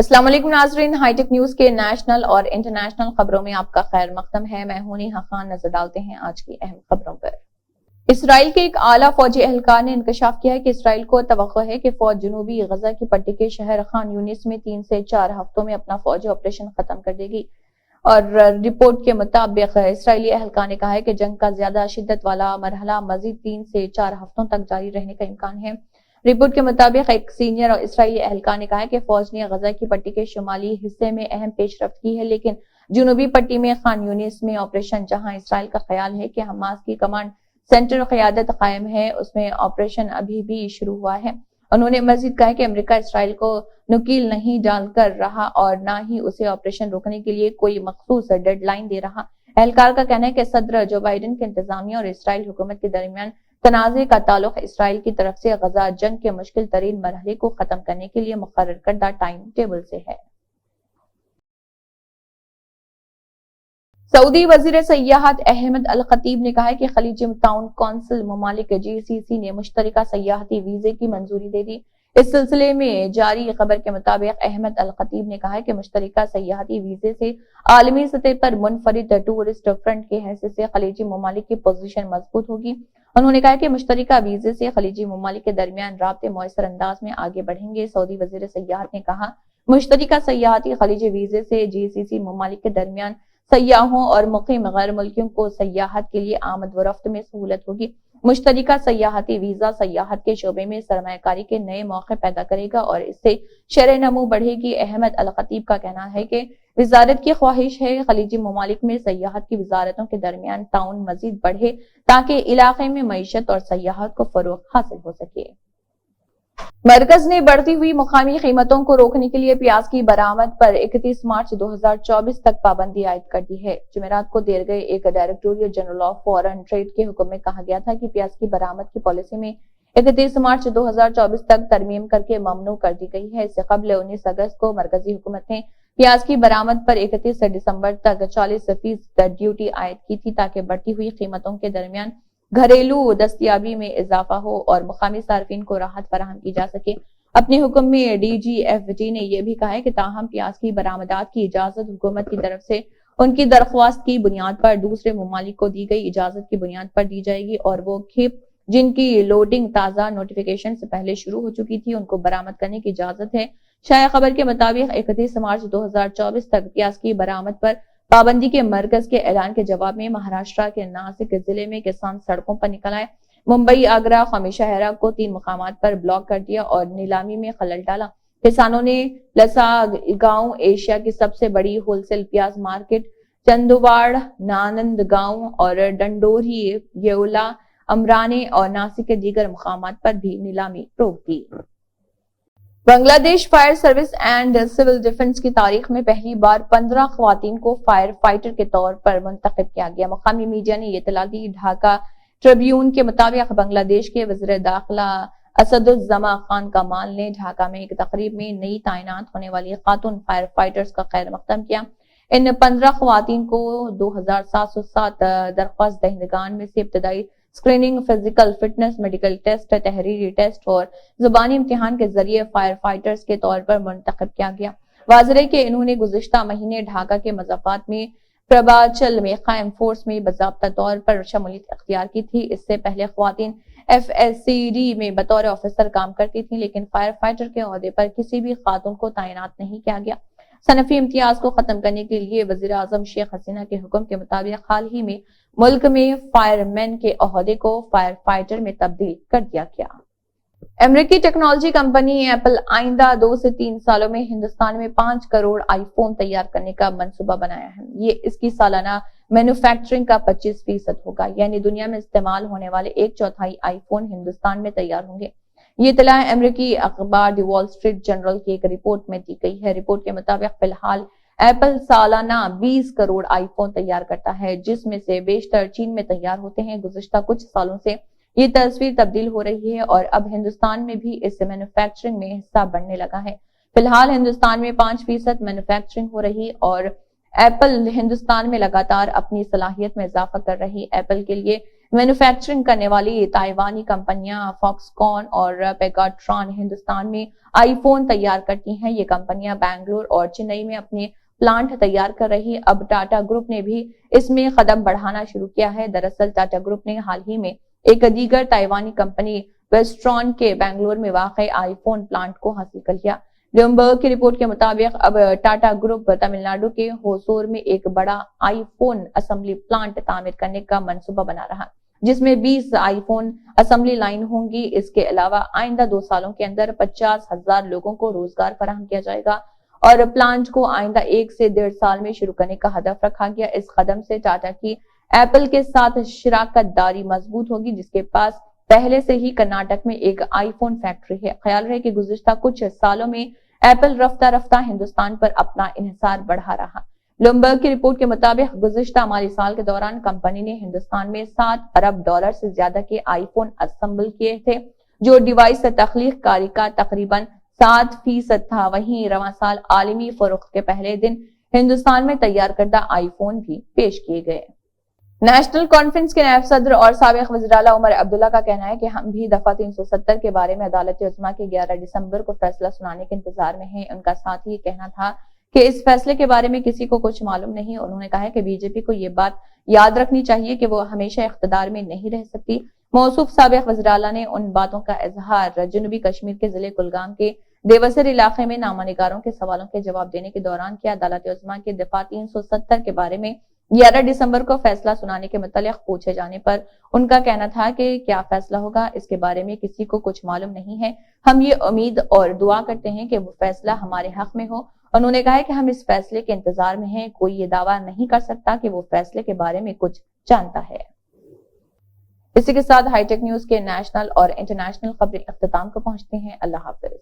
السلام علیکم ناظرین، ہائی ٹیک نیوز کے نیشنل اور انٹرنیشنل خبروں میں آپ کا خیر مقدم ہے۔ میں ہوں نیہا خان۔ نظر ڈالتے ہیں آج کی اہم خبروں پر۔ اسرائیل کے ایک اعلیٰ فوجی اہلکار نے انکشاف کیا ہے کہ اسرائیل کو توقع ہے کہ فوج جنوبی غزہ کی پٹی کے شہر خان یونس میں 3 سے 4 ہفتوں میں اپنا فوجی آپریشن ختم کر دے گی، اور رپورٹ کے مطابق اسرائیلی اہلکار نے کہا ہے کہ جنگ کا زیادہ شدت والا مرحلہ مزید 3 سے 4 ہفتوں تک جاری رہنے کا امکان ہے۔ رپورٹ کے مطابق ایک سینئر اسرائیلی اہلکار نے کہا ہے کہ فوج نے غزہ کی پٹی کے شمالی حصے میں اہم پیش رفت کی ہے، لیکن جنوبی پٹی میں خان یونس میں آپریشن، جہاں اسرائیل کا خیال ہے کہ حماس کی کمانڈ سینٹر قیادت قائم ہے، اس میں آپریشن ابھی بھی شروع ہوا ہے۔ انہوں نے مزید کہا کہ امریکہ اسرائیل کو نکیل نہیں ڈال کر رہا اور نہ ہی اسے آپریشن روکنے کے لیے کوئی مخصوص ڈیڈ لائن دے رہا۔ اہلکار کا کہنا ہے کہ صدر جو بائیڈن کے انتظامیہ اور اسرائیل حکومت کے درمیان تنازع کا تعلق اسرائیل کی طرف سے غزہ جنگ کے مشکل ترین مرحلے کو ختم کرنے کے لیے مقرر کردہ ٹائم ٹیبل سے ہے۔ سعودی وزیر سیاحت احمد الخطیب نے کہا ہے کہ خلیج تعاون کونسل ممالک GCC نے مشترکہ سیاحتی ویزے کی منظوری دے دی۔ اس سلسلے میں جاری خبر کے مطابق احمد الخطیب نے کہا ہے کہ مشترکہ سیاحتی ویزے سے عالمی سطح پر منفرد ٹورسٹ فرنٹ کی حیثیت سے خلیجی ممالک کی پوزیشن مضبوط ہوگی۔ انہوں نے کہا کہ مشترکہ ویزے سے خلیجی ممالک کے درمیان رابطے مؤثر انداز میں آگے بڑھیں گے۔ سعودی وزیر سیاحت نے کہا، مشترکہ سیاحتی خلیجی ویزے سے GCC ممالک کے درمیان سیاحوں اور مقیم غیر ملکیوں کو سیاحت کے لیے آمد و رفت میں سہولت ہوگی۔ مشترکہ سیاحتی ویزا سیاحت کے شعبے میں سرمایہ کاری کے نئے موقع پیدا کرے گا اور اس سے شرح نمو بڑھے گی۔ احمد الخطیب کا کہنا ہے کہ وزارت کی خواہش ہے خلیجی ممالک میں سیاحت کی وزارتوں کے درمیان تعاون مزید بڑھے تاکہ علاقے میں معیشت اور سیاحت کو فروغ حاصل ہو سکے۔ مرکز نے بڑھتی ہوئی مقامی قیمتوں کو روکنے کے لیے پیاز کی برآمد پر 31 مارچ 2024 تک پابندی عائد کر دی ہے۔ جمعرات کو دیر گئے ایک directorate general of foreign trade کے حکم میں کہا گیا تھا کہ پیاز کی برآمد کی پالیسی میں 31 مارچ 2024 تک ترمیم کر کے ممنوع کر دی گئی ہے۔ اس سے قبل 19 اگست کو مرکزی حکومت نے پیاز کی برآمد پر 31 دسمبر تک 40% ڈیوٹی عائد کی تھی تاکہ بڑھتی ہوئی قیمتوں کے درمیان گھریلو دستیابی میں اضافہ ہو اور مقامی صارفین کو راحت فراہم کی جا سکے۔ اپنے حکم میں DGFT نے یہ بھی کہا ہے کہ تاہم پیاز کی برآمدات کی اجازت حکومت کی طرف سے ان کی درخواست کی بنیاد پر دوسرے ممالک کو دی گئی اجازت کی بنیاد پر دی جائے گی، اور وہ کھیپ جن کی لوڈنگ تازہ نوٹیفیکیشن سے پہلے شروع ہو چکی تھی ان کو برآمد کرنے کی اجازت ہے۔ شائع خبر کے مطابق 31 مارچ 2024 تک پیاز کی برآمد پر پابندی کے مرکز کے اعلان کے جواب میں مہاراشٹر کے ناسک ضلع میں کسان سڑکوں پر نکل آئے۔ ممبئی، آگرہ، قومی شاہراہ کو 3 مقامات پر بلاک کر دیا اور نیلامی میں خلل ڈالا۔ کسانوں نے لساگاؤں، ایشیا کی سب سے بڑی ہول سیل پیاز مارکیٹ، چندواڑ، نانند گاؤں اور ڈنڈوری، یولا، امرانے اور ناسک کے دیگر مقامات پر بھی نیلامی روک دی۔ بنگلہ دیش fire service and civil defence کی تاریخ میں پہلی بار 15 خواتین کو فائر فائٹر کے طور پر منتخب کیا گیا۔ مقامی میڈیا نے یہ اطلاع دی۔ ڈھاکہ ٹریبیون کے مطابق بنگلہ دیش کے وزیر داخلہ اسد الزما خان کمال نے ڈھاکہ میں ایک تقریب میں نئی تعینات ہونے والی خاتون فائر فائٹرز کا خیر مقدم کیا۔ ان 15 خواتین کو 2707 درخواست دہندگان میں سے ابتدائی screening, physical fitness, medical test, تحریری ٹیسٹ اور زبانی امتحان کے ذریعے فائر فائٹرز کے طور پر منتخب کیا گیا۔ واضح ہے کہ انہوں نے گزشتہ مہینے ڈھاکہ کے مضافات میں پرباچل میں قائم فورس میں باضابطہ طور پر شمولیت اختیار کی تھی۔ اس سے پہلے خواتین FSCD میں بطور آفیسر کام کرتی تھیں، لیکن فائر فائٹر کے عہدے پر کسی بھی خاتون کو تعینات نہیں کیا گیا۔ صنفی امتیاز کو ختم کرنے کے لیے وزیر اعظم شیخ حسینہ کے حکم کے مطابق حال ہی میں ملک میں فائر مین کے عہدے کو فائر فائٹر میں تبدیل کر دیا گیا۔ امریکی ٹیکنالوجی کمپنی ایپل آئندہ 2 سے 3 سالوں میں ہندوستان میں 5 کروڑ آئی فون تیار کرنے کا منصوبہ بنایا ہے۔ یہ اس کی سالانہ مینوفیکچرنگ کا 25% ہوگا، یعنی دنیا میں استعمال ہونے والے 1/4 آئی فون ہندوستان میں تیار ہوں گے۔ یہ اطلاع امریکی اخبار دی وال اسٹریٹ جرنل کی ایک رپورٹ میں دی گئی ہے۔ رپورٹ کے مطابق فی الحال ایپل سالانہ 20 کروڑ آئی فون تیار کرتا ہے، جس میں سے بیشتر چین میں تیار ہوتے ہیں۔ گزشتہ کچھ سالوں سے یہ تصویر تبدیل ہو رہی ہے اور اب ہندوستان میں بھی اس مینوفیکچرنگ میں حصہ بڑھنے لگا ہے۔ فی الحال ہندوستان میں 5% مینوفیکچرنگ ہو رہی اور ایپل ہندوستان میں لگاتار اپنی صلاحیت میں اضافہ کر رہی۔ ایپل کے لیے مینوفیکچرنگ کرنے والی تائیوانی کمپنیاں فاکسکون اور پیگاٹران ہندوستان میں آئی فون تیار کرتی ہیں۔ یہ کمپنیاں بنگلور اور چنئی میں اپنے پلانٹ تیار کر رہی۔ اب ٹاٹا گروپ نے بھی اس میں قدم بڑھانا شروع کیا ہے۔ دراصل ٹاٹا گروپ نے حال ہی میں ایک دیگر تائیوانی کمپنی ویسٹران کے بنگلور میں واقع آئی فون پلانٹ کو حاصل کر لیا۔ بلومبرگ کی رپورٹ کے مطابق اب ٹاٹا گروپ تمل ناڈو کے ہوسور میں ایک بڑا آئی فون اسمبلی پلانٹ تعمیر کرنے کا منصوبہ بنا رہا، جس میں 20 آئی فون اسمبلی لائن ہوں گی۔ اس کے علاوہ آئندہ 2 سالوں کے اندر 50,000 لوگوں کو روزگار فراہم کیا جائے گا اور پلانٹ کو آئندہ 1 سے 1.5 سال میں شروع کرنے کا ہدف رکھا گیا۔ اس قدم سے ٹاٹا کی ایپل کے ساتھ شراکت داری مضبوط ہوگی، جس کے پاس پہلے سے ہی کرناٹک میں ایک آئی فون فیکٹری ہے۔ خیال رہے کہ گزشتہ کچھ سالوں میں ایپل رفتہ رفتہ ہندوستان پر اپنا انحصار بڑھا رہا۔ بلومبرگ کی رپورٹ کے مطابق گزشتہ مالی سال کے دوران کمپنی نے ہندوستان میں $7 ارب سے زیادہ کے آئی فون اسمبل کیے تھے، جو ڈیوائس تخلیق کاری کا تقریباً 7% تھا۔ وہیں رواں سال عالمی فروخت کے پہلے دن ہندوستان میں تیار کردہ آئی فون بھی پیش کیے گئے۔ نیشنل کانفرنس کے نائب صدر اور سابق وزیر اعلیٰ عمر عبداللہ کا کہنا ہے کہ ہم بھی دفعہ 370 کے بارے میں عدالت عظمیٰ کے 11 دسمبر کو فیصلہ سنانے کے انتظار میں ہیں۔ ان کا ساتھ ہی کہنا تھا کہ اس فیصلے کے بارے میں کسی کو کچھ معلوم نہیں۔ انہوں نے کہا کہ بی جے پی کو یہ بات یاد رکھنی چاہیے کہ وہ ہمیشہ اقتدار میں نہیں رہ سکتی۔ موصوف سابق وزیر اعلیٰ نے ان باتوں کا اظہار جنوبی کشمیر کے ضلع کلگام کے دیوسر علاقے میں نامہ نگاروں کے سوالوں کے جواب دینے کے دوران کیا۔ عدالت عظمیٰ کے دفعہ 370 کے بارے میں 11 دسمبر کو فیصلہ سنانے کے متعلق پوچھے جانے پر ان کا کہنا تھا کہ کیا فیصلہ ہوگا اس کے بارے میں کسی کو کچھ معلوم نہیں ہے۔ ہم یہ امید اور دعا کرتے ہیں کہ وہ فیصلہ ہمارے حق میں ہو۔ انہوں نے کہا کہ ہم اس فیصلے کے انتظار میں ہیں۔ کوئی یہ دعویٰ نہیں کر سکتا کہ وہ فیصلے کے بارے میں کچھ جانتا ہے۔ اسی کے ساتھ ہائی ٹیک نیوز کے نیشنل اور انٹرنیشنل خبریں اختتام کو پہنچتے ہیں۔ اللہ حافظ۔